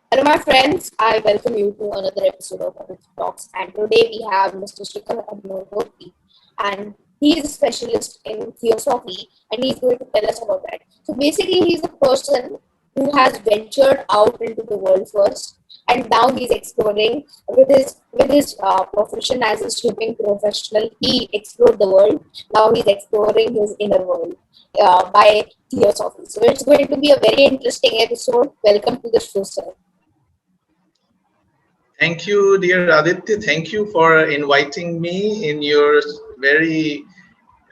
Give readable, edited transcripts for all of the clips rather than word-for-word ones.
Hello, my friends. I welcome you to another episode of Adit Talks. And today we have Mr. Shikhar Agnihotri, and he is a specialist in theosophy, and he's going to tell us about that. So basically, he's a person who has ventured out into the world first, and now he's exploring with his profession as a shipping professional. He explored the world. Now he's exploring his inner world by theosophy. So it's going to be a very interesting episode. Welcome to the show, sir. Thank you, dear Aditya. Thank you for inviting me in your very,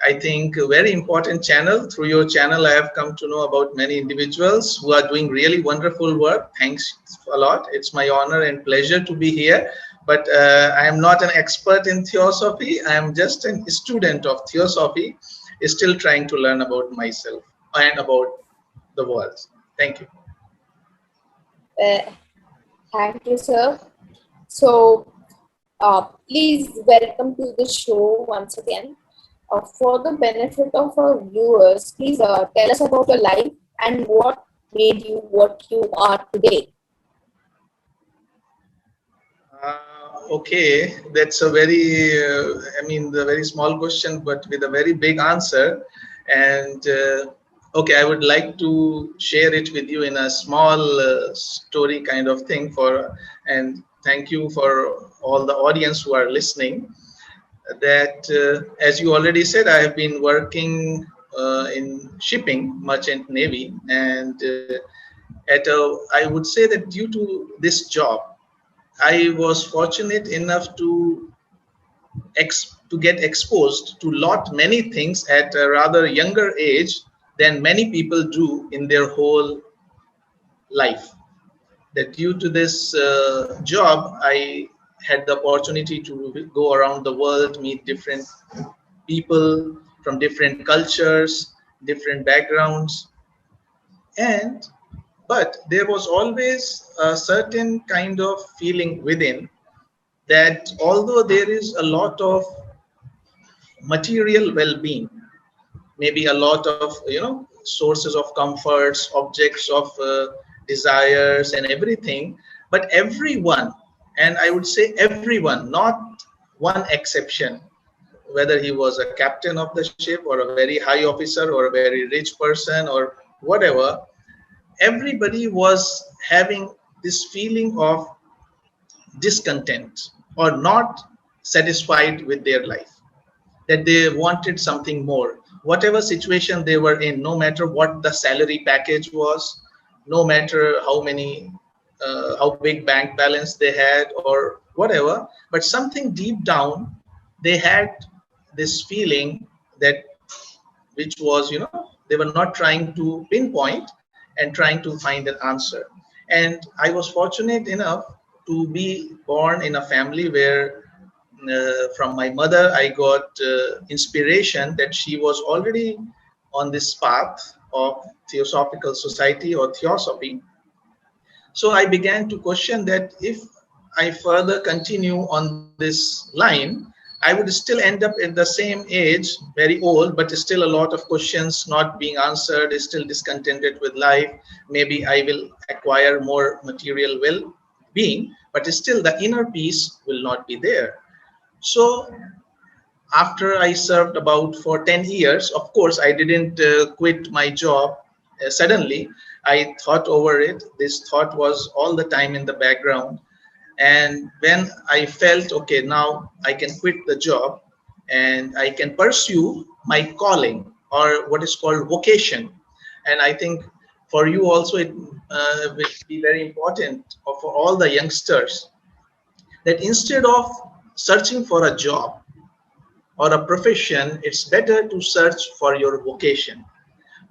I think, very important channel. Through your channel, I have come to know about many individuals who are doing really wonderful work. Thanks a lot. It's my honor and pleasure to be here. But I am not an expert in theosophy. I am just a student of theosophy, still trying to learn about myself and about the world. Thank you. Thank you, sir. So, please welcome to the show once again. For the benefit of our viewers, please tell us about your life and what made you what you are today. Okay, that's a very, the very small question, but with a very big answer. And okay, I would like to share it with you in a small story kind of thing and thank you for all the audience who are listening. That, as you already said, I have been working in shipping, merchant navy, and I would say that due to this job, I was fortunate enough to get exposed to many things at a rather younger age than many people do in their whole life. That due to this job, I had the opportunity to go around the world, meet different people from different cultures, different backgrounds, but there was always a certain kind of feeling within that although there is a lot of material well-being, maybe a lot of sources of comforts, objects of desires and everything, but everyone, and I would say everyone, not one exception, whether he was a captain of the ship or a very high officer or a very rich person or whatever, everybody was having this feeling of discontent or not satisfied with their life, that they wanted something more. Whatever situation they were in, no matter what the salary package was, no matter how big bank balance they had or whatever, but something deep down, they had this feeling that which was, they were not trying to pinpoint and trying to find an answer. And I was fortunate enough to be born in a family where from my mother, I got inspiration that she was already on this path of Theosophical Society or Theosophy. So I began to question that if I further continue on this line, I would still end up at the same age, very old, but still a lot of questions not being answered, still discontented with life. Maybe I will acquire more material well-being, but still the inner peace will not be there. So after I served about for 10 years, of course, I didn't quit my job suddenly. I thought over it. This thought was all the time in the background. And when I felt, okay, now I can quit the job and I can pursue my calling or what is called vocation. And I think for you also, it will be very important for all the youngsters that instead of searching for a job or a profession, it's better to search for your vocation.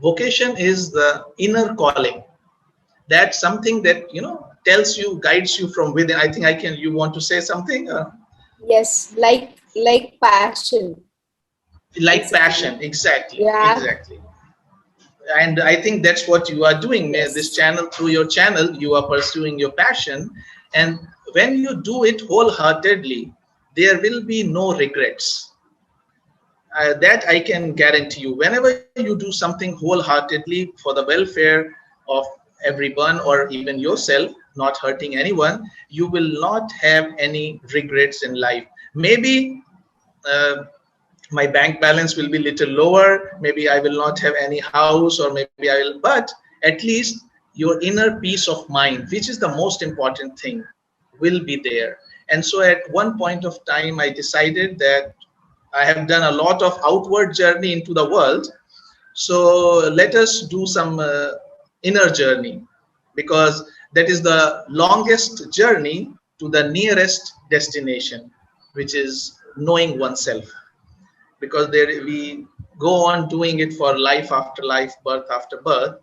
Vocation is the inner calling. That's something that, tells you, guides you from within. I think you want to say something? Yes, like passion. Like passion, exactly. Yeah. Exactly. And I think that's what you are doing. Yes. This channel, through your channel, you are pursuing your passion. And when you do it wholeheartedly, there will be no regrets. That I can guarantee you. Whenever you do something wholeheartedly for the welfare of everyone or even yourself, not hurting anyone, you will not have any regrets in life. Maybe my bank balance will be little lower, maybe I will not have any house, or maybe I will, but at least your inner peace of mind, which is the most important thing, will be there. And so at one point of time I decided that I have done a lot of outward journey into the world, so let us do some inner journey, because that is the longest journey to the nearest destination, which is knowing oneself. Because there we go on doing it for life after life, birth after birth.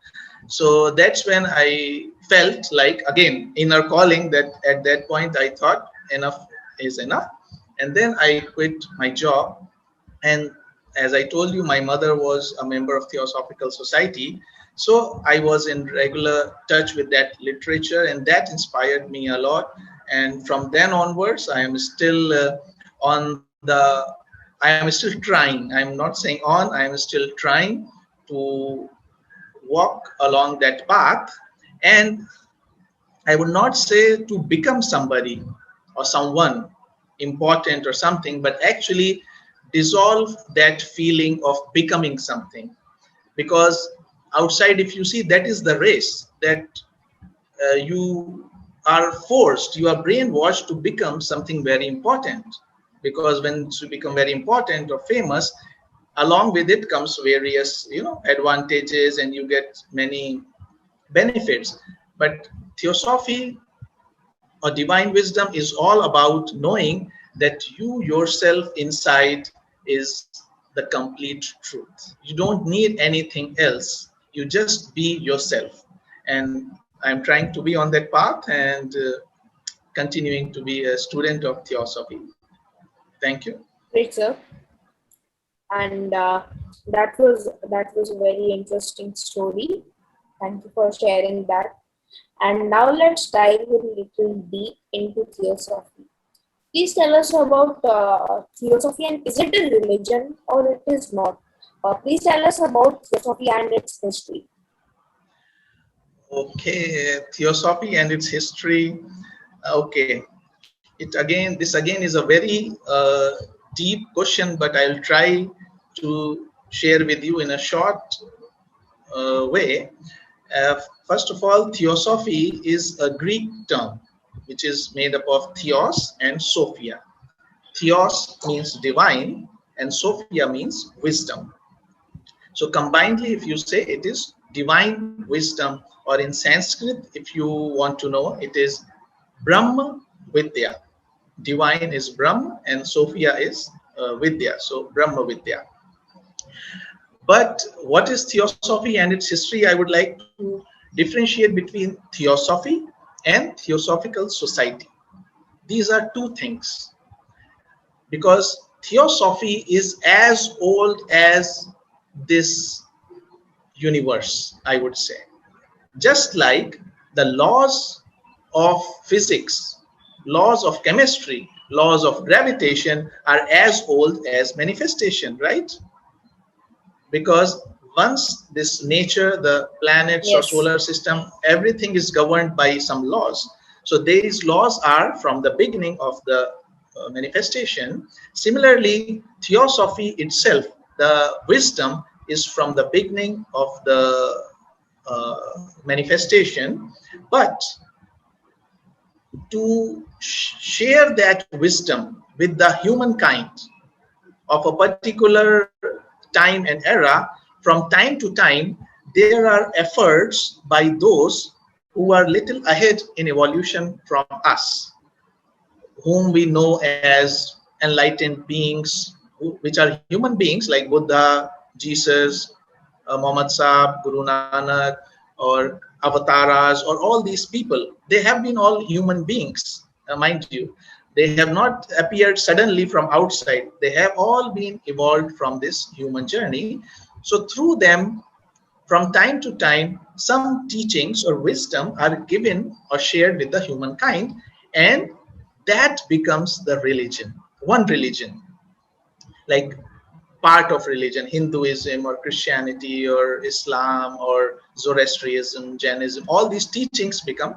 So that's when I felt like, again, inner calling, that at that point I thought enough is enough. And then I quit my job. And as I told you, my mother was a member of Theosophical Society. So I was in regular touch with that literature, and that inspired me a lot. And from then onwards, I am still I am still trying. I'm not saying on, I am still trying to walk along that path. And I would not say to become somebody or someone important or something, but actually dissolve that feeling of becoming something. Because outside, if you see, that is the race that you are forced, you are brainwashed to become something very important. Because when you become very important or famous, along with it comes various, advantages, and you get many benefits. But theosophy or divine wisdom is all about knowing that you yourself inside is the complete truth. You don't need anything else. You just be yourself. And I'm trying to be on that path, and continuing to be a student of theosophy. Thank you. Great, sir. And that was a very interesting story. Thank you for sharing that. And now let's dive a little deep into theosophy. Please tell us about theosophy, and is it a religion or it is not? Please tell us about theosophy and its history. Okay, theosophy and its history. Okay, this again is a very deep question, but I'll try to share with you in a short way. First of all, theosophy is a Greek term which is made up of theos and sophia. Theos means divine, and sophia means wisdom. So combinedly, if you say, it is divine wisdom, or in Sanskrit, if you want to know, it is Brahma Vidya. Divine is Brahma and Sophia is Vidya. So Brahma Vidya. But what is theosophy and its history? I would like to differentiate between theosophy and Theosophical Society. These are two things, because theosophy is as old as this universe, I would say. Just like the laws of physics, laws of chemistry, laws of gravitation are as old as manifestation, right? Because once this nature, the planets, yes, or solar system, everything is governed by some laws. So these laws are from the beginning of the manifestation. Similarly, theosophy itself, the wisdom, is from the beginning of the manifestation. But to share that wisdom with the humankind of a particular time and era, from time to time, there are efforts by those who are little ahead in evolution from us, whom we know as enlightened beings, which are human beings like Buddha, Jesus, Muhammad Sahib, Guru Nanak, or avatars, or all these people. They have been all human beings, mind you. They have not appeared suddenly from outside. They have all been evolved from this human journey. So through them, from time to time, some teachings or wisdom are given or shared with the humankind, and that becomes the religion, one religion. Like part of religion, Hinduism or Christianity or Islam or Zoroastrianism, Jainism, all these teachings become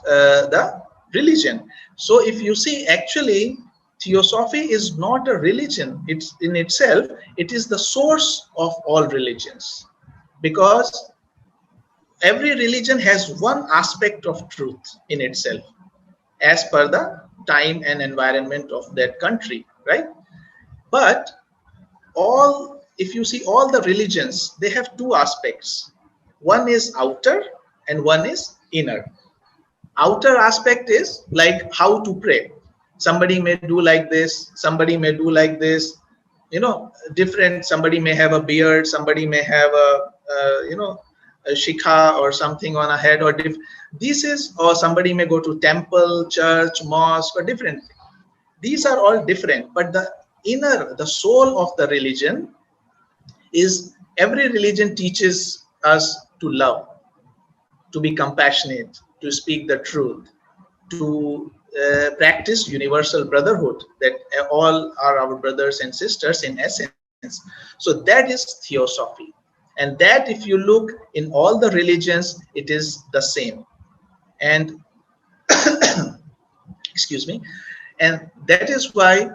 the religion. So if you see, actually, Theosophy is not a religion. It's in itself, it is the source of all religions, because every religion has one aspect of truth in itself as per the time and environment of that country, right? But all, if you see all the religions, they have two aspects. One is outer and one is inner. Outer aspect is like how to pray. Somebody may do like this, somebody may do like this, different. Somebody may have a beard, somebody may have a shikha or something on a head, or this is, or somebody may go to temple, church, mosque, or different. These are all different, but the inner, the soul of the religion is, every religion teaches us to love, to be compassionate, to speak the truth, to practice universal brotherhood, that all are our brothers and sisters in essence. So that is Theosophy. And that, if you look in all the religions, it is the same. And excuse me, and that is why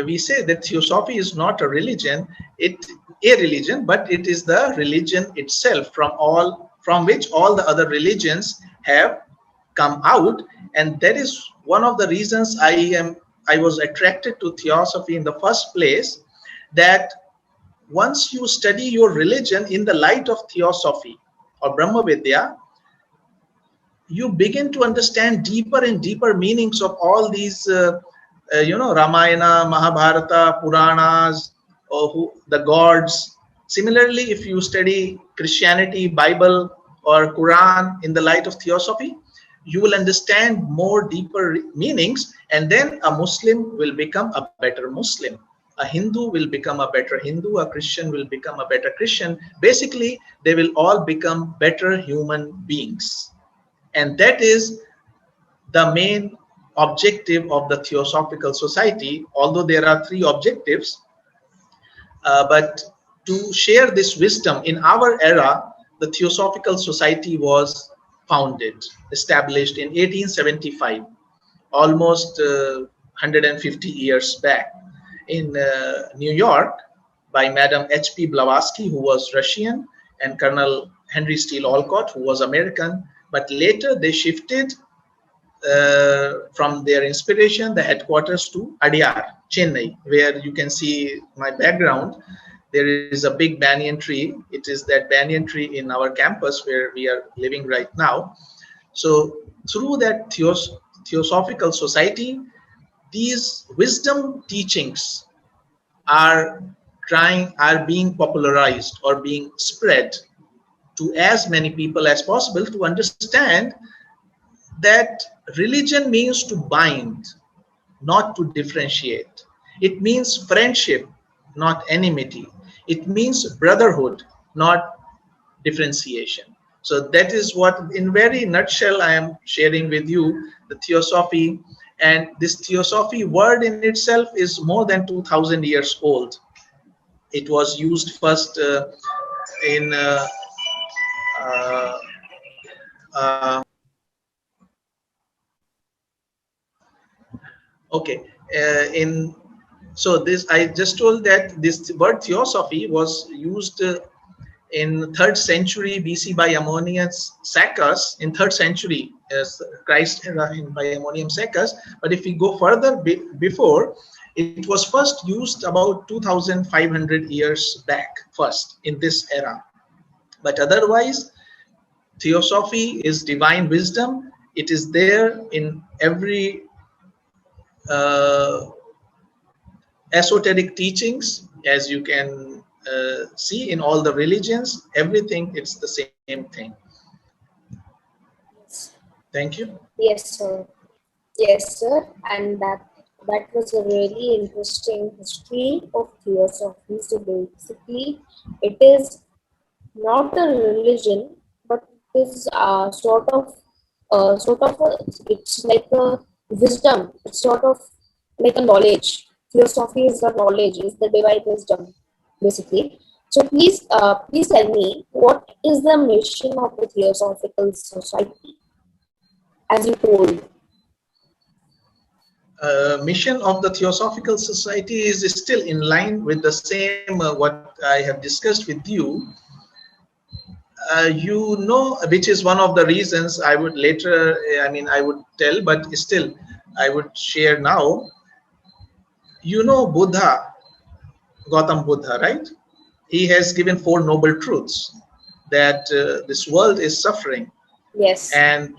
we say that Theosophy is not a religion, but it is the religion itself, from which all the other religions have come out. And that is one of the reasons I was attracted to Theosophy in the first place, that once you study your religion in the light of Theosophy or Brahma Vidya, you begin to understand deeper and deeper meanings of all these Ramayana, Mahabharata, Puranas, or the gods. Similarly, if you study Christianity, Bible, or Quran in the light of Theosophy, you will understand more deeper meanings, and then a Muslim will become a better Muslim. A Hindu will become a better Hindu, a Christian will become a better Christian. Basically, they will all become better human beings. And that is the main objective of the Theosophical Society, although there are three objectives. But to share this wisdom, in our era, the Theosophical Society was established in 1875, almost 150 years back, in New York, by Madam H.P. Blavatsky, who was Russian, and Colonel Henry Steele Olcott, who was American. But later they shifted from their inspiration, the headquarters, to Adyar, Chennai, where you can see my background. There is a big banyan tree. It is that banyan tree in our campus where we are living right now. So through that Theosophical Society, these wisdom teachings are being popularized or being spread to as many people as possible, to understand that religion means to bind, not to differentiate. It means friendship, not enmity. It means brotherhood, not differentiation. So that is what, in very nutshell, I am sharing with you the Theosophy. And this Theosophy word in itself is more than 2000 years old. It was used first in so this, I just told that this word Theosophy was used in 3rd century BC by Ammonius Saccas, in 3rd century Christ era, by Ammonius Saccas. But if we go further before, it was first used about 2500 years back, first in this era. But otherwise, Theosophy is divine wisdom. It is there in every esoteric teachings, as you can see in all the religions. Everything, it's the same thing. Thank you. Yes, sir. Yes, sir. And that was a really interesting history of Theosophy. So basically, it is not a religion, but it is it's like a wisdom. It's sort of like a knowledge. Theosophy is the knowledge, is the divine wisdom. basically. So please tell me, what is the mission of the Theosophical Society, as you told? Mission of the Theosophical Society is still in line with the same what I have discussed with you. You know, which is one of the reasons I would later, I would tell, but still I would share now. You know Buddha, Gautam Buddha, right? He has given four noble truths, that this world is suffering, Yes. and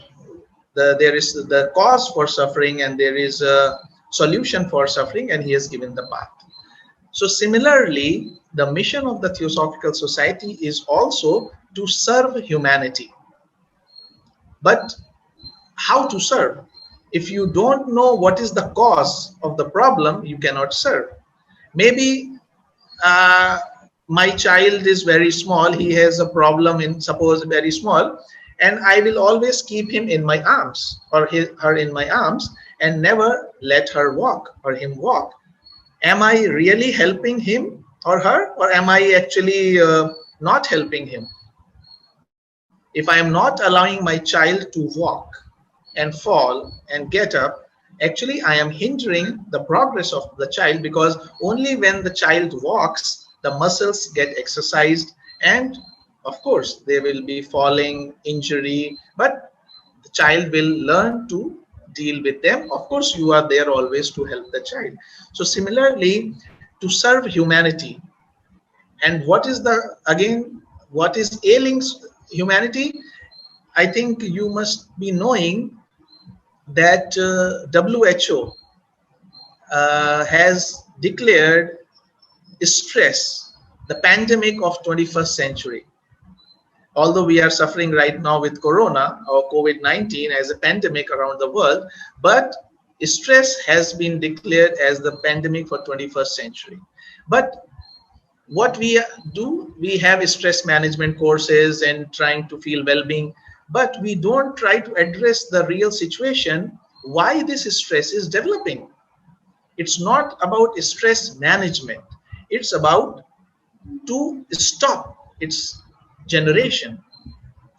there is the cause for suffering, and there is a solution for suffering, and he has given the path. So similarly, the mission of the Theosophical Society is also to serve humanity. But how to serve? If you don't know what is the cause of the problem, you cannot serve. Maybe uh, my child is very small, he has a problem in, suppose, very small, and I will always keep him in my arms, or her in my arms, and never let her walk or him walk. Am I really helping him or her, or am I actually not helping him? If I am not allowing my child to walk and fall and get up, actually I am hindering the progress of the child, because only when the child walks, the muscles get exercised, and of course they will be falling, injury, but the child will learn to deal with them. Of course, you are there always to help the child. So similarly, to serve humanity. And what is the, again, what is ailing humanity? I think you must be knowing that WHO has declared stress the pandemic of 21st century. Although we are suffering right now with corona or COVID-19 as a pandemic around the world, but stress has been declared as the pandemic for 21st century. But what we do, we have stress management courses and trying to feel well-being, but we don't try to address the real situation, why this stress is developing. It's not about stress management, it's about to stop its generation,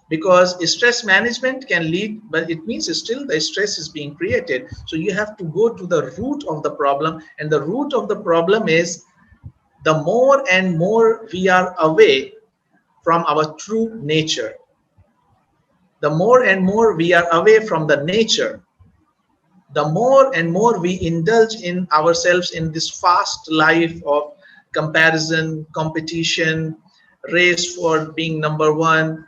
because stress management can lead, but it means still the stress is being created. So you have to go to the root of the problem, and the root of the problem is, the more and more we are away from our true nature, the more and more we are away from the nature, the more and more we indulge in ourselves in this fast life of comparison, competition, race for being number one.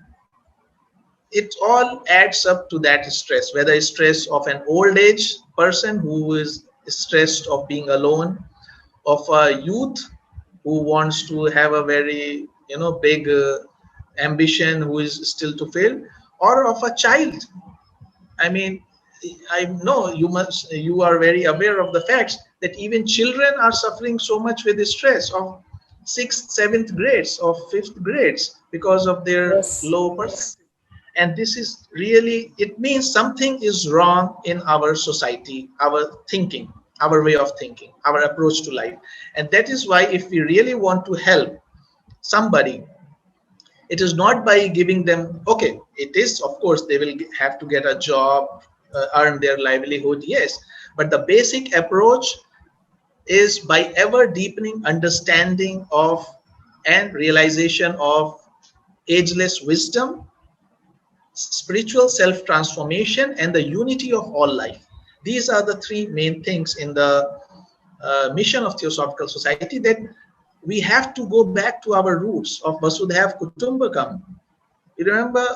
It all adds up to that stress, whether stress of an old age person who is stressed of being alone, of a youth who wants to have a very big ambition, who is still to fail, or of a child. I mean, I know you are very aware of the facts that even children are suffering so much with the stress of 6th, 7th grades, of 5th grades, because of their Yes. low percentage. And this is really, it means something is wrong in our society, our thinking, our way of thinking, our approach to life. And that is why, if we really want to help somebody, it is not by giving them, okay, it is, of course, they will have to get a job, earn their livelihood, yes, but the basic approach is by ever deepening understanding of and realization of ageless wisdom, spiritual self-transformation, and the unity of all life. These are the three main things in the mission of Theosophical Society, that we have to go back to our roots of Vasudhaiva Kutumbakam. You remember,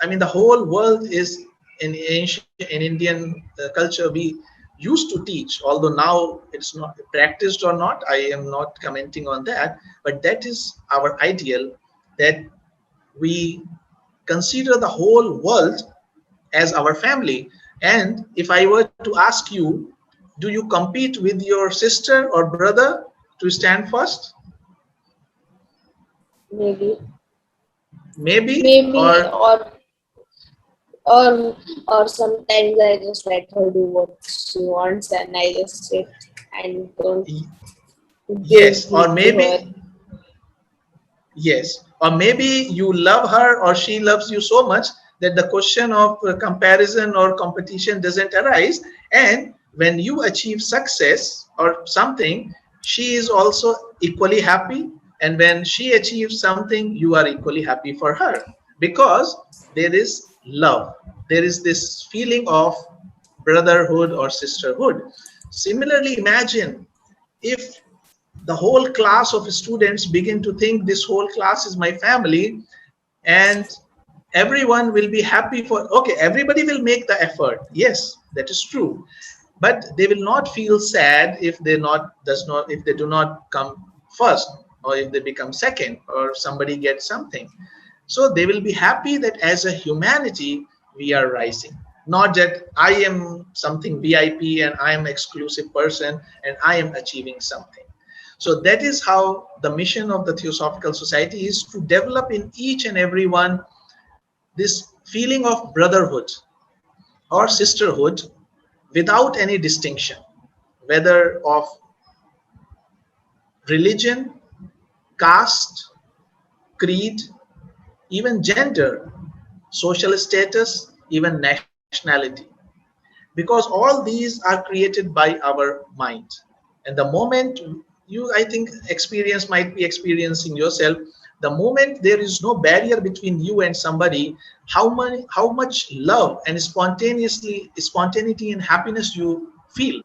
the whole world is in ancient, in Indian culture, we used to teach, although now it's not practiced or not, I am not commenting on that, but that is our ideal, that we consider the whole world as our family. And if I were to ask you, do you compete with your sister or brother to stand first? Maybe. Maybe, Maybe, or or sometimes I just let her do what she wants, and I just sit and don't give yes, or heed to her. Yes, or maybe you love her or she loves you so much that the question of comparison or competition doesn't arise. And when you achieve success or something, she is also equally happy. And when she achieves something, you are equally happy for her because there is love. There is this feeling of brotherhood or sisterhood. Similarly, imagine if the whole class of students begin to think this whole class is my family, and everyone will be happy for, okay, everybody will make the effort, yes, that is true, but they will not feel sad if they do not come first, or if they become second, or somebody gets something. So they will be happy that as a humanity we are rising, not that I am something VIP and I am exclusive person and I am achieving something. So that is how the mission of the Theosophical Society is, to develop in each and every one this feeling of brotherhood or sisterhood without any distinction, whether of religion, caste, creed, even gender, social status, even nationality. Because all these are created by our mind. And the moment you, I think, experience might be experiencing yourself, the moment there is no barrier between you and somebody, how much love and spontaneity and happiness you feel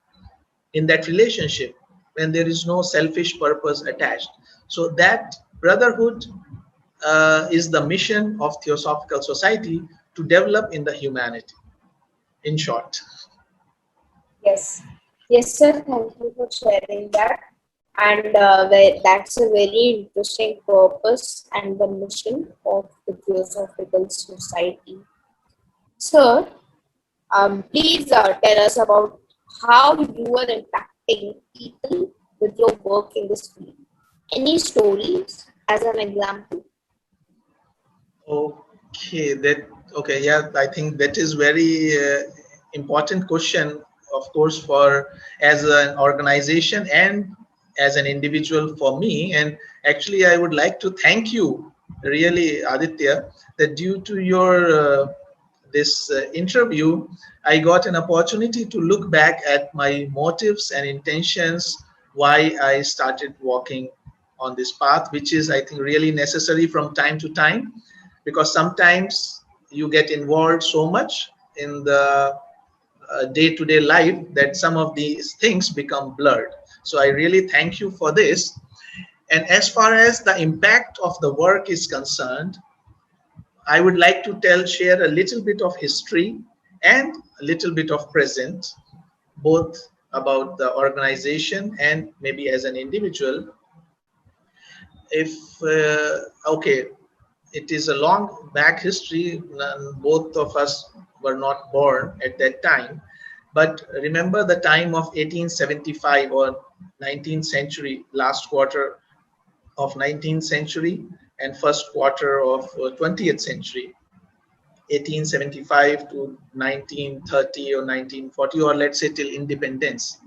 in that relationship when there is no selfish purpose attached. So that brotherhood is the mission of Theosophical Society, to develop in the humanity, in short. Yes. Yes, sir. Thank you for sharing that. And that's a very interesting purpose and the mission of the Theosophical Society. Sir, please tell us about how you are impacting people with your work in this field. Any stories as an example? Okay, yeah, I think that is very important question, of course, for as an organization and as an individual for me. And actually, I would like to thank you, really, Aditya, that due to your this interview, I got an opportunity to look back at my motives and intentions, why I started walking on this path, which is, I think, really necessary from time to time, because sometimes you get involved so much in the day-to-day life that some of these things become blurred. So I really thank you for this. And as far as the impact of the work is concerned, I would like to share a little bit of history and a little bit of present, both about the organization and maybe as an individual. If okay, it is a long back history. Both of us were not born at that time, but remember the time of 1875 or 19th century, last quarter of 19th century and first quarter of 20th century, 1875 to 1930 or 1940, or let's say till independence.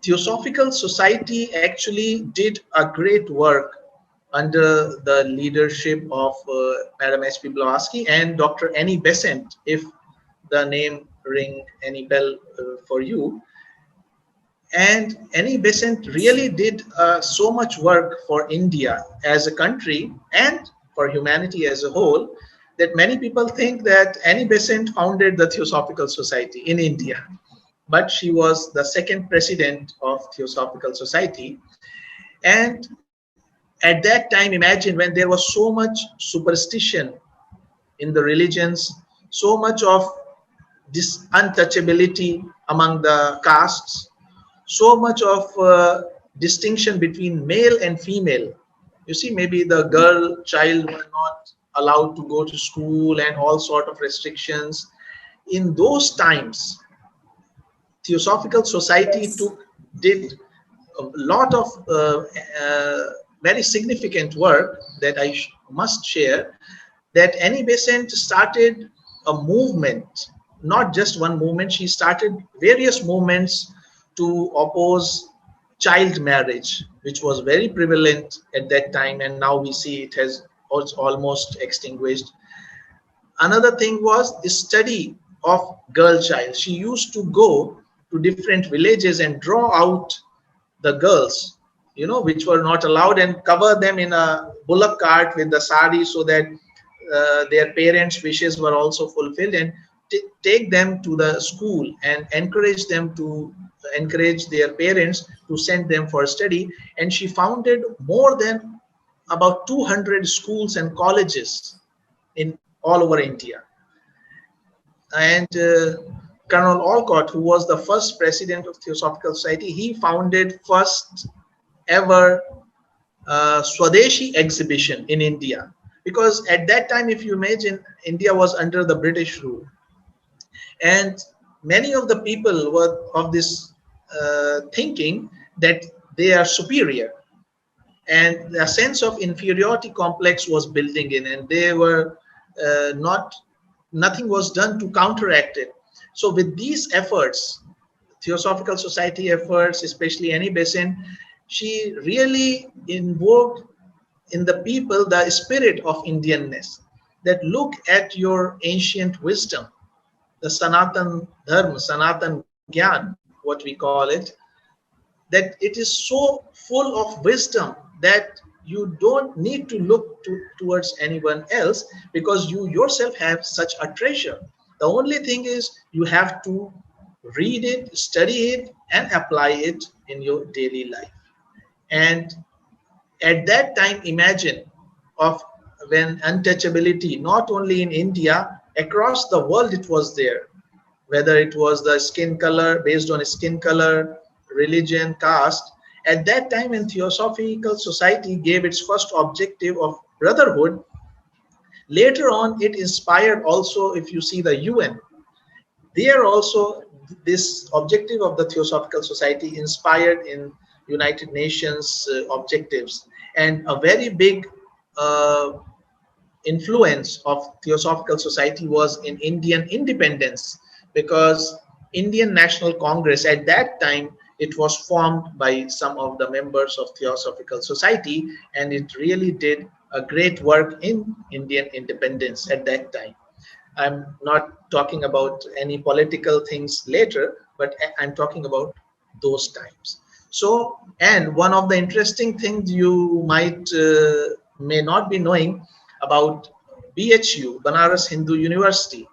Theosophical Society actually did a great work under the leadership of Madam H.P. Blavatsky and Dr. Annie Besant, if the name ring any bell for you. And Annie Besant really did so much work for India as a country and for humanity as a whole, that many people think that Annie Besant founded the Theosophical Society in India, but she was the second president of Theosophical Society. And at that time, imagine when there was so much superstition in the religions, so much of this untouchability among the castes, so much of distinction between male and female. You see, maybe the girl child were not allowed to go to school and all sort of restrictions. In those times, Theosophical Society Yes. did a lot of very significant work that I must share. That Annie Besant started a movement, not just one movement. She started various movements to oppose child marriage, which was very prevalent at that time, and now we see it has almost extinguished. Another thing was the study of girl child. She used to go to different villages and draw out the girls, which were not allowed, and cover them in a bullock cart with the sari, so that their parents' wishes were also fulfilled, and take them to the school and encourage their parents to send them for study. And she founded more than about 200 schools and colleges in all over India. And Colonel Olcott, who was the first president of Theosophical Society, he founded first ever Swadeshi exhibition in India. Because at that time, if you imagine, India was under the British rule. And many of the people were of this thinking that they are superior. And a sense of inferiority complex was building in, and they were nothing was done to counteract it. So with these efforts, Theosophical Society efforts, especially Annie Besant, she really invoked in the people the spirit of Indianness, that look at your ancient wisdom, the Sanatan Dharma, Sanatan Gyan, what we call it, that it is so full of wisdom that you don't need to look towards anyone else, because you yourself have such a treasure. The only thing is you have to read it, study it, and apply it in your daily life. And at that time, imagine of when untouchability, not only in India, across the world it was there, whether it was the skin color, based on skin color, religion, caste. At that time, when Theosophical Society gave its first objective of brotherhood, later on it inspired also, if you see the UN, there also this objective of the Theosophical Society inspired in United Nations objectives. And a very big influence of Theosophical Society was in Indian independence, because Indian National Congress at that time, it was formed by some of the members of Theosophical Society, and it really did a great work in Indian independence at that time. I'm not talking about any political things later, but I'm talking about those times. So, and one of the interesting things you may not be knowing about BHU, Banaras Hindu University.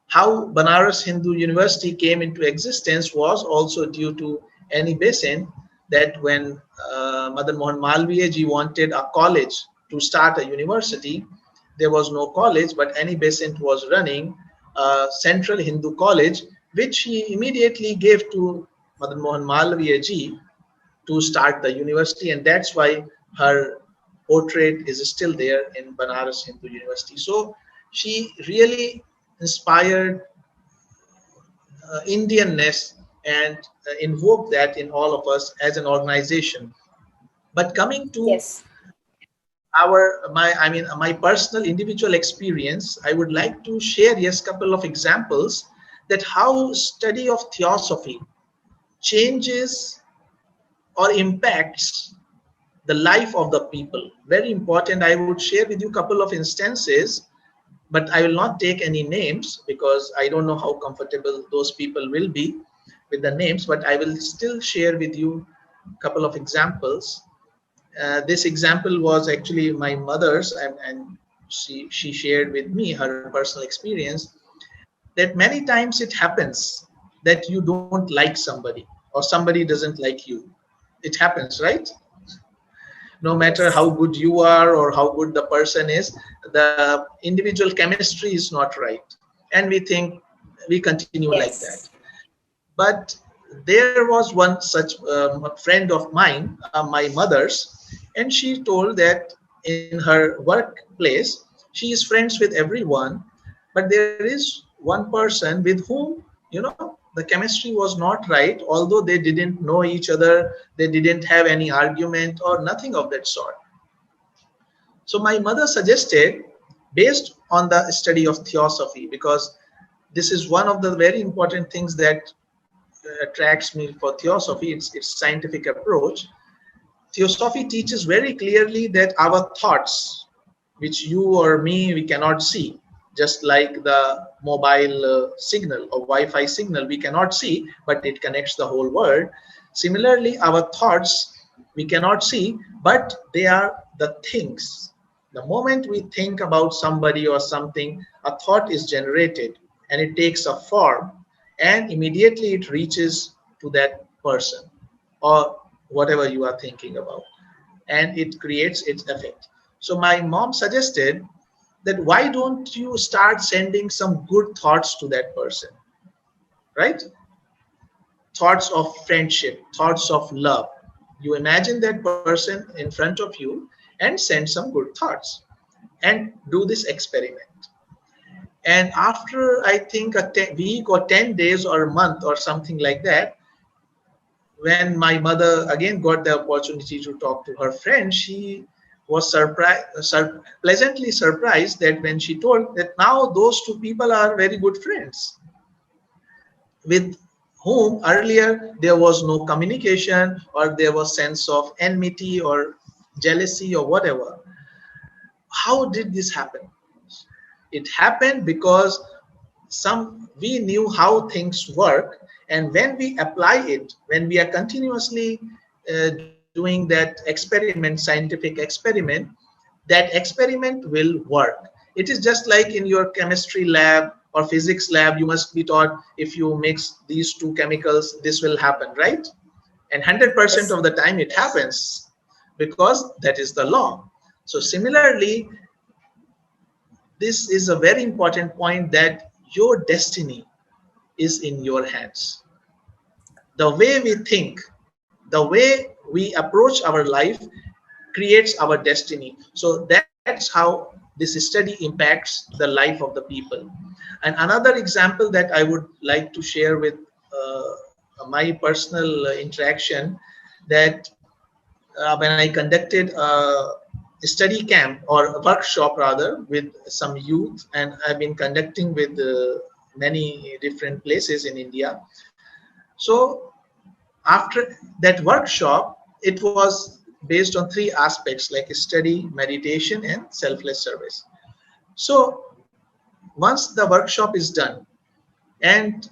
How Banaras Hindu University came into existence was also due to Annie Besant, that when Madan Mohan Malviya ji wanted a college to start a university, there was no college, but Annie Besant was running a Central Hindu College, which he immediately gave to Madan Mohan Malviya ji to start the university, and that's why her portrait is still there in Banaras Hindu University. So she really inspired Indianness and invoked that in all of us as an organization. But coming to Yes. my personal individual experience, I would like to share a couple of examples that how study of theosophy changes or impacts the life of the people. Very important. I would share with you a couple of instances, but I will not take any names because I don't know how comfortable those people will be with the names, but I will still share with you a couple of examples. This example was actually my mother's, and she shared with me her personal experience, that many times it happens that you don't like somebody or somebody doesn't like you. It happens, right? No matter how good you are or how good the person is, the individual chemistry is not right, and we think we continue like that. But there was one such friend of mine, my mother's, and she told that in her workplace she is friends with everyone, but there is one person with whom the chemistry was not right, although they didn't know each other, they didn't have any argument or nothing of that sort. So my mother suggested, based on the study of theosophy, because this is one of the very important things that attracts me for Theosophy, its scientific approach. Theosophy teaches very clearly that our thoughts, which you or me, we cannot see, just like the mobile signal or Wi-Fi signal, we cannot see, but it connects the whole world. Similarly, our thoughts, we cannot see, but they are the things. The moment we think about somebody or something, a thought is generated and it takes a form, and immediately it reaches to that person or whatever you are thinking about, and it creates its effect. So my mom suggested that why don't you start sending some good thoughts to that person, right? Thoughts of friendship, thoughts of love. You imagine that person in front of you and send some good thoughts and do this experiment. And after I think a week or 10 days or a month or something like that, when my mother again got the opportunity to talk to her friend, she was pleasantly surprised that when she told that now those two people are very good friends, with whom earlier there was no communication or there was sense of enmity or jealousy or whatever. How did this happen? It happened because we knew how things work, and when we apply it, when we are continuously doing that experiment, scientific experiment, that experiment will work. It is just like in your chemistry lab or physics lab, you must be taught if you mix these two chemicals, this will happen, right? And 100% Yes. of the time it happens because that is the law. So similarly, this is a very important point, that your destiny is in your hands. The way we think, the way we approach our life creates our destiny. So that's how this study impacts the life of the people. And another example that I would like to share with my personal interaction, that when I conducted a study camp or a workshop rather with some youth, and I've been conducting with many different places in India. So after that workshop, it was based on three aspects like study, meditation, and selfless service. So once the workshop is done and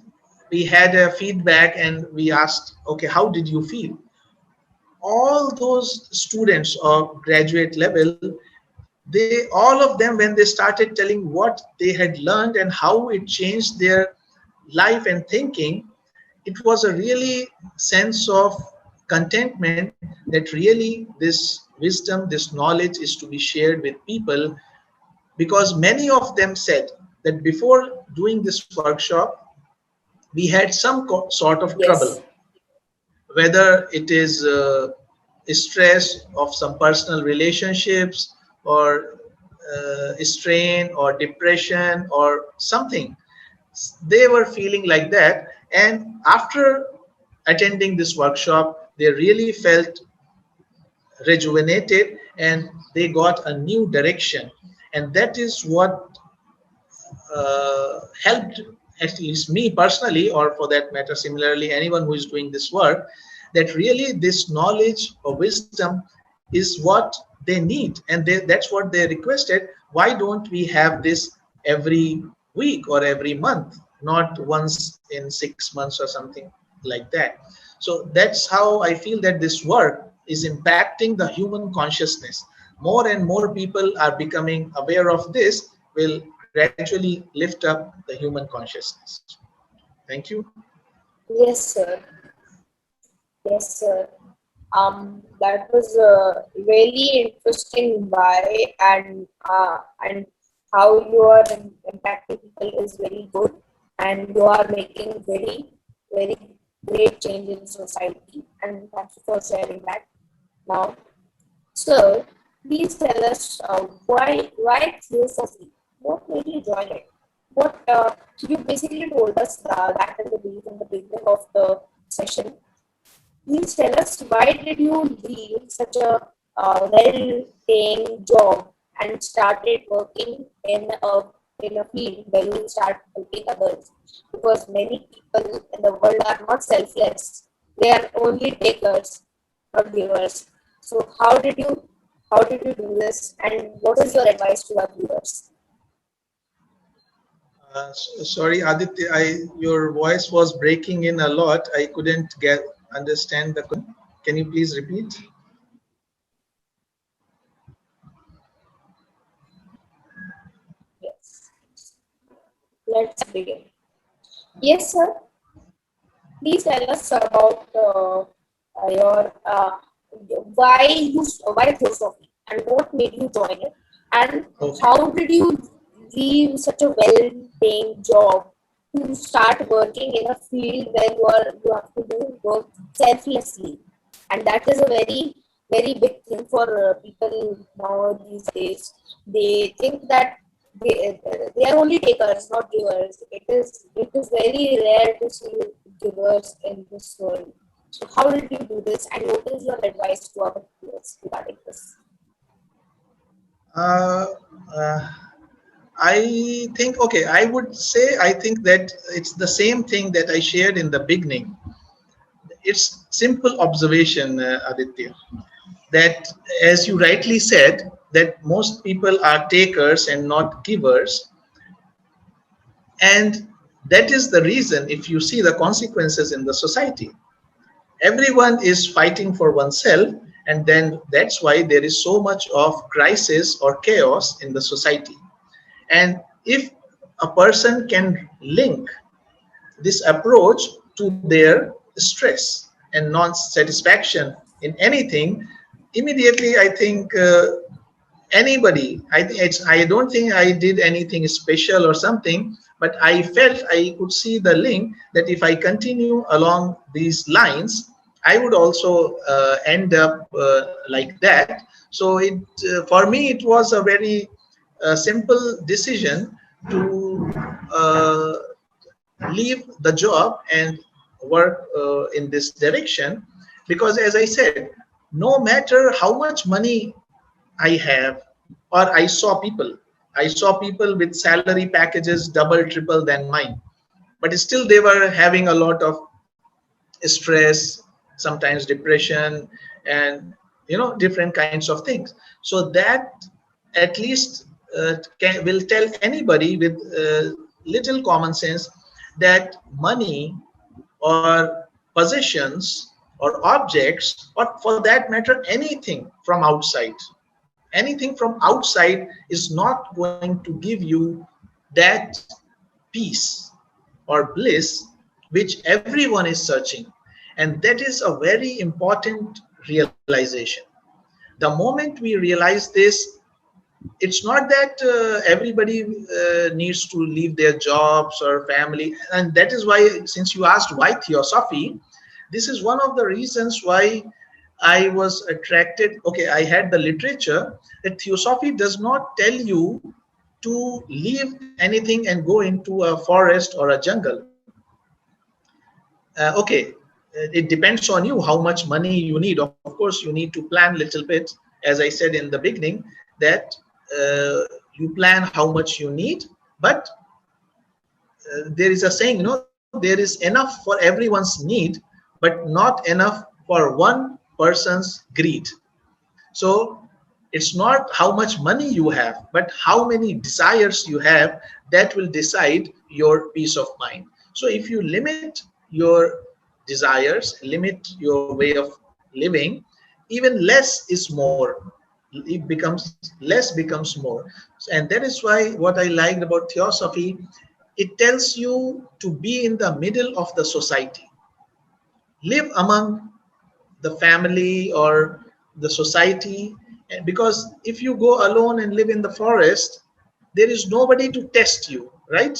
we had a feedback and we asked, okay, how did you feel? All those students of graduate level, they all of them, when they started telling what they had learned and how it changed their life and thinking, it was a really sense of contentment that really this wisdom, this knowledge is to be shared with people, because many of them said that before doing this workshop we had some sort of Yes. trouble, whether it is stress of some personal relationships or strain or depression or something. They were feeling like that, and after attending this workshop they really felt rejuvenated and they got a new direction. And that is what helped at least me personally, or for that matter similarly anyone who is doing this work, that really this knowledge or wisdom is what they need, and that's what they requested. Why don't we have this every week or every month, not once in 6 months or something like that? So that's how I feel that this work is impacting the human consciousness. More and more people are becoming aware of this, will gradually lift up the human consciousness. Thank you. Yes, sir. Yes, sir. That was really interesting. Why and how you are impacting people is very good, and you are making very great change in society. And thank you for sharing that. Now, sir, please tell us why Theosophy? What made you join it? What you basically told us that in the beginning of the session. Please tell us why did you leave such a well-paying job and started working in a in a field where you will start helping others, because many people in the world are not selfless. They are only takers, not givers. So how did you do this, and what is your advice to our viewers? Sorry, Aditya, your voice was breaking in a lot. I couldn't understand the question. Can you please repeat? Yes. Let's begin. Yes, sir. Please tell us about your why Theosophy and what made you join it, and Okay. how did you leave such a well-paying job to start working in a field where you have to do work selflessly, and that is a very big thing for people now these days. They think that they are only takers, not givers. It is very rare to see givers in this world. So how did you do this, and what is your advice to our viewers regarding this? Uh, uh, I think, okay, I would say, I think that it's the same thing that I shared in the beginning. It's simple observation, Aditya, that as you rightly said, that most people are takers and not givers. And that is the reason, if you see the consequences in the society, everyone is fighting for oneself, and then that's why there is so much of crisis or chaos in the society. And if a person can link this approach to their stress and non-satisfaction in anything, immediately I think anybody, I don't think I did anything special or something, but I felt I could see the link that if I continue along these lines, I would also end up like that. So for me it was a very simple decision to uh, leave the job and work in this direction, because as I said, no matter how much money I have, or I saw people with salary packages double triple than mine, but still they were having a lot of stress, sometimes depression, and different kinds of things. So that at least will tell anybody with little common sense that money or possessions or objects, or for that matter anything from outside is not going to give you that peace or bliss which everyone is searching. And that is a very important realization. The moment we realize this, it's not that everybody needs to leave their jobs or family. And that is why, since you asked why theosophy, this is one of the reasons why I was attracted. Okay, I had the literature that theosophy does not tell you to leave anything and go into a forest or a jungle. Okay, it depends on you how much money you need. Of course, you need to plan a little bit, as I said in the beginning, that you plan how much you need. But there is a saying, there is enough for everyone's need, but not enough for one person's greed. So it's not how much money you have, but how many desires you have that will decide your peace of mind. So if you limit your desires, limit your way of living, even less is more. It becomes less becomes more. And that is why what I liked about theosophy, it tells you to be in the middle of the society, live among the family or the society. And because if you go alone and live in the forest, there is nobody to test you, right?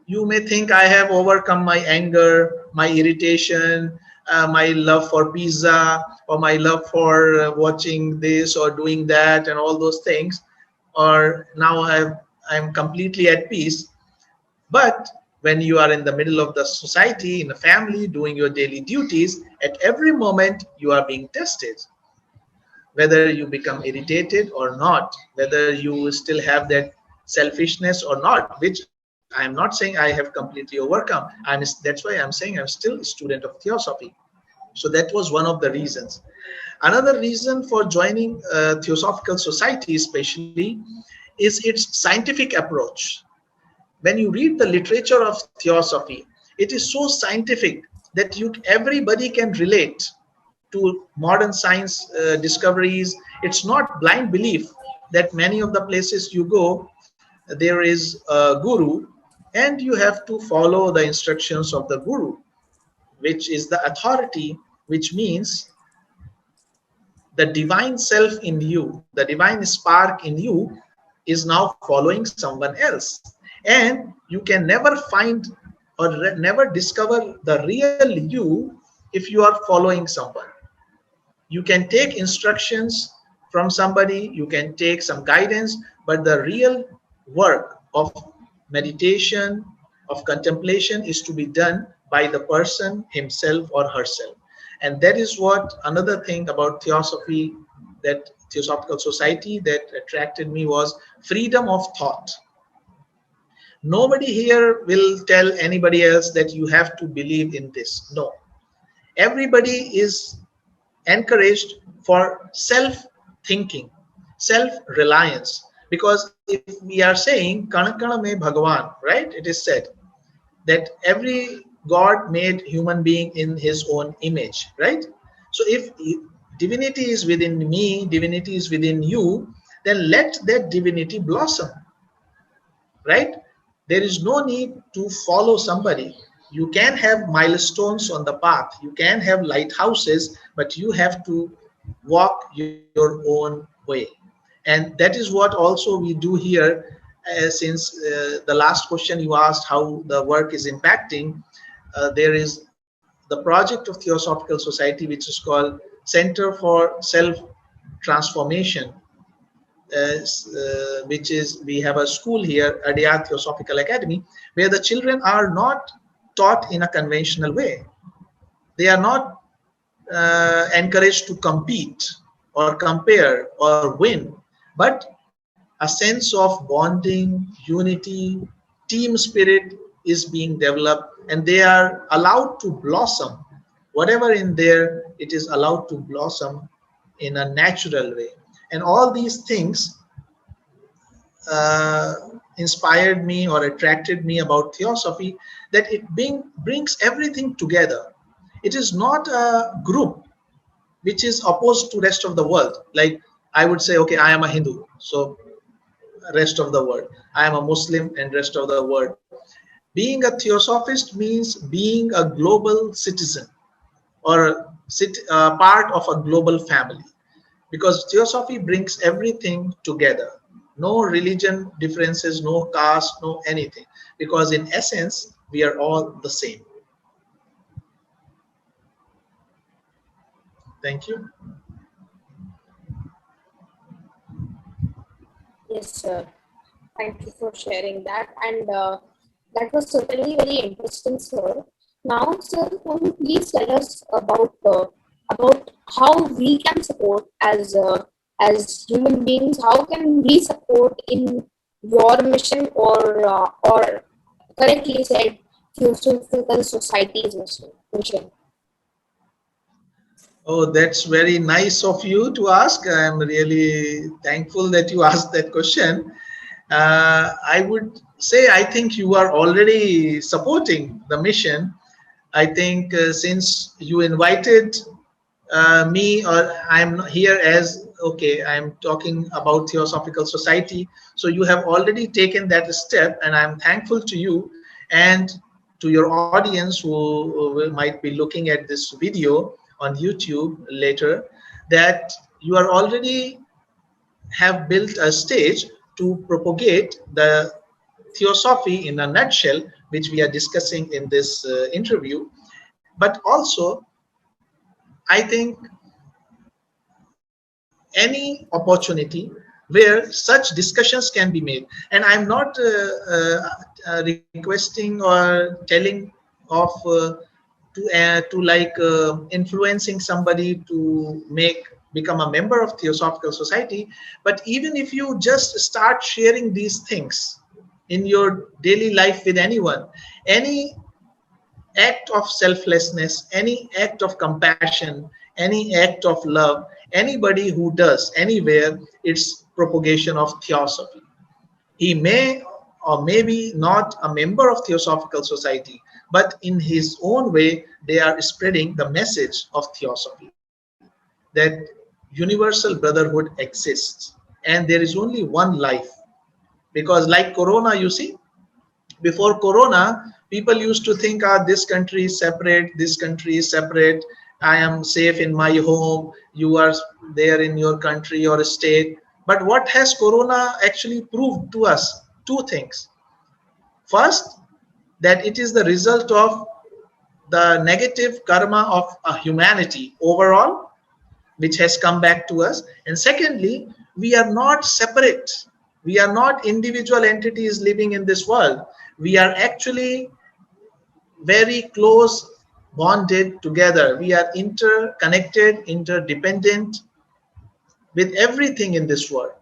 You may think, I have overcome my anger, my irritation, my love for pizza, or my love for watching this or doing that and all those things, or now I'm completely at peace. But when you are in the middle of the society, in a family, doing your daily duties, at every moment you are being tested, whether you become irritated or not, whether you still have that selfishness or not, which I am not saying I have completely overcome. That's why I'm saying I'm still a student of Theosophy. So that was one of the reasons. Another reason for joining Theosophical Society especially is its scientific approach. When you read the literature of Theosophy, it is so scientific that everybody can relate to modern science discoveries. It's not blind belief that many of the places you go, there is a guru and you have to follow the instructions of the guru, which is the authority, which means the divine self in you, the divine spark in you is now following someone else. And you can never find or never discover the real you if you are following someone. You can take instructions from somebody, you can take some guidance, but the real work of meditation, of contemplation is to be done by the person himself or herself. And that is what another thing about Theosophy, that Theosophical Society, that attracted me was freedom of thought. Nobody here will tell anybody else that you have to believe in this. No. Everybody is encouraged for self-thinking, self-reliance. Because if we are saying, Kana Kana me Bhagavan, right? It is said that every God made human being in his own image, right? So if divinity is within me, divinity is within you, then let that divinity blossom, right? There is no need to follow somebody. You can have milestones on the path, you can have lighthouses, but you have to walk your own way. And that is what also we do here. Since the last question you asked how the work is impacting, there is the project of Theosophical Society, which is called Center for Self Transformation, which is, we have a school here, Adyar Theosophical Academy, where the children are not taught in a conventional way. They are not encouraged to compete or compare or win, but a sense of bonding, unity, team spirit is being developed, and they are allowed to blossom. Whatever in there, it is allowed to blossom in a natural way. And all these things inspired me or attracted me about Theosophy, that it brings everything together. It is not a group which is opposed to rest of the world. Like I would say, okay, I am a Hindu, so rest of the world. I am a Muslim and rest of the world. Being a Theosophist means being a global citizen or part of a global family, because Theosophy brings everything together. No religion differences, no caste, no anything, because in essence we are all the same. Thank you. Yes, sir. Thank you for sharing that. And that was certainly very interesting, sir. Now, sir, can you please tell us about how we can support as human beings? How can we support in your mission, or correctly said, Theosophical Society's mission? Oh, that's very nice of you to ask. I'm really thankful that you asked that question. I would say I think you are already supporting the mission. I think since you invited me, or I'm here as, okay, I'm talking about Theosophical Society. So you have already taken that step, and I'm thankful to you and to your audience who might be looking at this video on YouTube later, that you are already have built a stage to propagate the Theosophy in a nutshell, which we are discussing in this interview. But also, I think any opportunity where such discussions can be made, and I'm not requesting or telling of to like influencing somebody to make become a member of Theosophical Society, but even if you just start sharing these things in your daily life with anyone, any act of selflessness, any act of compassion, any act of love, anybody who does anywhere, it's propagation of theosophy. He may or maybe not a member of Theosophical Society, but in his own way, they are spreading the message of theosophy, that universal brotherhood exists and there is only one life. Because like Corona, you see, before Corona, people used to think, this country is separate, this country is separate, I am safe in my home, you are there in your country or state. But what has Corona actually proved to us? Two things. First, that it is the result of the negative karma of humanity overall, which has come back to us. And secondly, we are not separate. We are not individual entities living in this world. We are actually very close bonded together. We are interconnected, interdependent with everything in this world.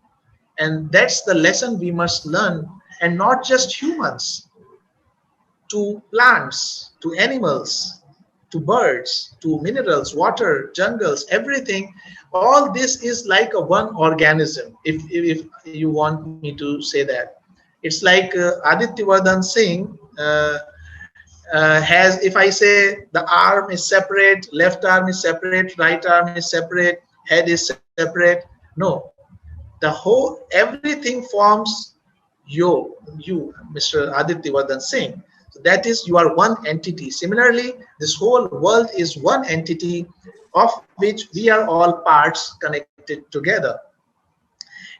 And that's the lesson we must learn, and not just humans, to plants, to animals, to birds, to minerals, water, jungles, everything. All this is like a one organism, if you want me to say that. It's like Aditya Vardhan Singh has, if I say the arm is separate, left arm is separate, right arm is separate, head is separate. No, the whole, everything forms you, Mr. Aditya Vardhan Singh. So that is, you are one entity. Similarly, this whole world is one entity of which we are all parts connected together.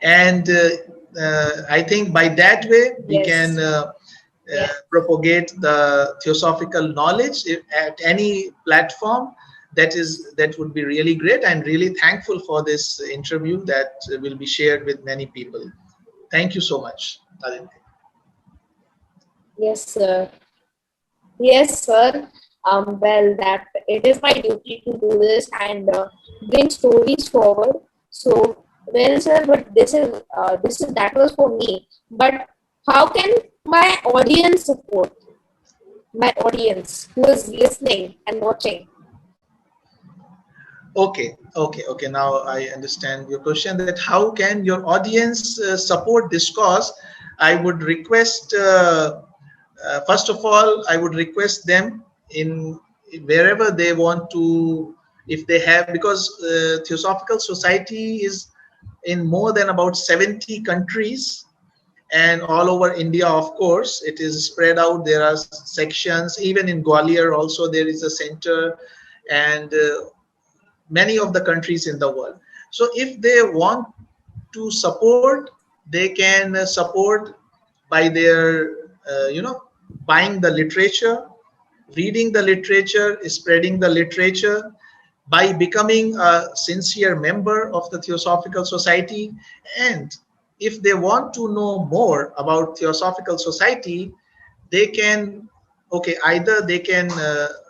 And I think by that way we can propagate the theosophical knowledge at any platform. That would be really great. I'm really thankful for this interview that will be shared with many people. Thank you so much, Aditya. Yes, sir. Yes, sir. Well, that it is my duty to do this and bring stories forward. So, well, sir, but this is that was for me. But how can my audience support my audience who is listening and watching? Okay. Now I understand your question, that how can your audience support this cause. I would request, first of all, I would request them in wherever they want to, if they have, because Theosophical Society is in more than about 70 countries and all over India. Of course, it is spread out. There are sections, even in Gwalior also there is a center, and many of the countries in the world. So if they want to support, they can support by their buying the literature, reading the literature, spreading the literature, by becoming a sincere member of the Theosophical Society. And if they want to know more about Theosophical Society, they can, okay, either they can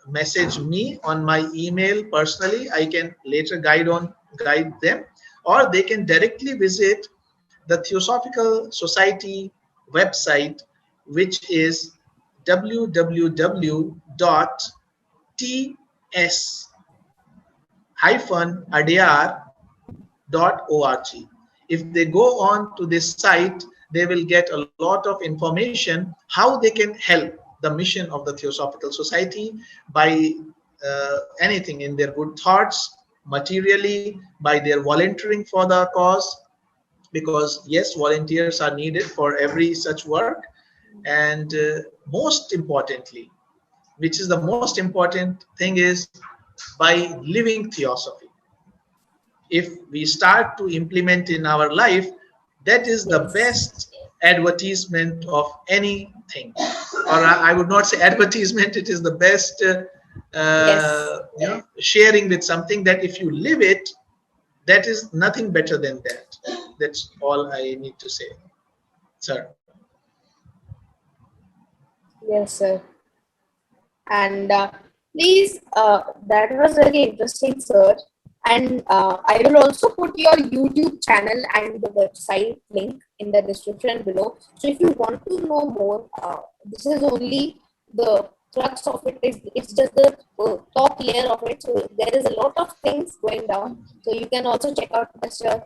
message me on my email personally. I can later guide them, or they can directly visit the Theosophical Society website, which is www.ts-adyar.org. If they go on to this site, they will get a lot of information how they can help the mission of the Theosophical Society by anything, in their good thoughts, materially, by their volunteering for the cause, because yes, volunteers are needed for every such work. And most importantly, which is the most important thing, is by living theosophy. If we start to implement in our life, that is the Yes. best advertisement of anything. Or I would not say advertisement, it is the best Yes. sharing with something, that if you live it, that is nothing better than that. That's all I need to say, sir. Yes, sir. And please, that was very interesting, sir. And I will also put your YouTube channel and the website link in the description below. So if you want to know more, this is only the crux of it. It's just the top layer of it. So there is a lot of things going down. So you can also check out Mr.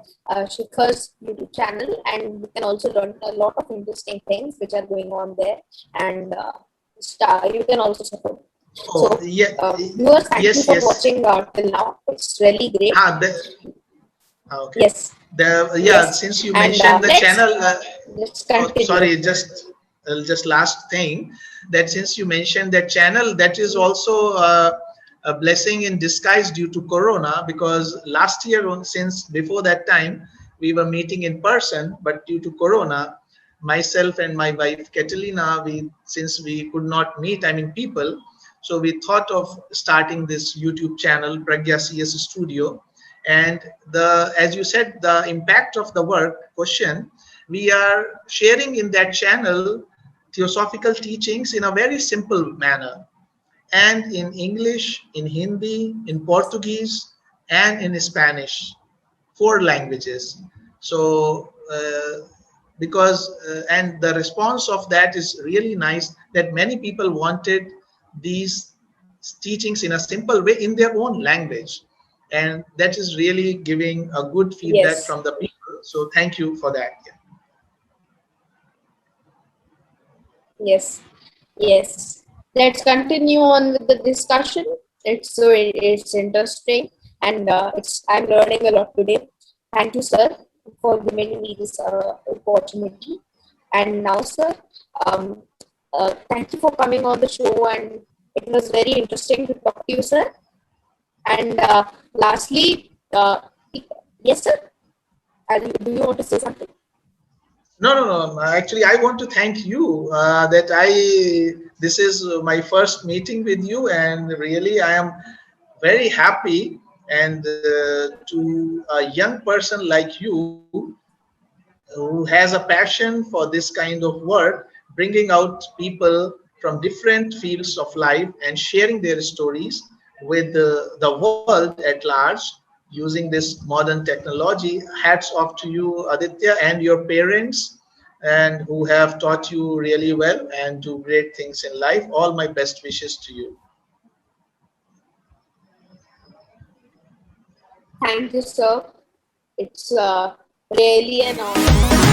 Shikhar's YouTube channel, and you can also learn a lot of interesting things which are going on there. And you can also support. Oh, So, yeah, viewers, thank you yes, for yes. watching till now. It's really great. Ah, okay. Yes, Yeah, yes. since you And mentioned the let's channel, oh, continue. sorry, just last thing, that since you mentioned that channel, that is also a blessing in disguise due to Corona, because last year, since before that time, we were meeting in person, but due to Corona, myself and my wife Catalina, since we could not meet, I mean people, so we thought of starting this YouTube channel, PragyaCSstudio. And as you said, the impact of the work question, we are sharing in that channel theosophical teachings in a very simple manner, and in English, in Hindi, in Portuguese, and in Spanish, 4 languages. So because and the response of that is really nice, that many people wanted these teachings in a simple way in their own language, and that is really giving a good feedback Yes, from the people. So thank you for that. yes, yes. Let's continue on with the discussion. It's interesting, and I'm learning a lot today. Thank you, sir, for giving me this opportunity. And now, sir, um, thank you for coming on the show, and it was very interesting to talk to you, sir. And lastly, yes, sir. Do you want to say something? No, no, no. Actually, I want to thank you that this is my first meeting with you, and really, I am very happy. And to a young person like you, who has a passion for this kind of work, bringing out people from different fields of life and sharing their stories with the world at large using this modern technology. Hats off to you, Aditya, and your parents, and who have taught you really well and do great things in life. All my best wishes to you. Thank you, sir. It's really an honor.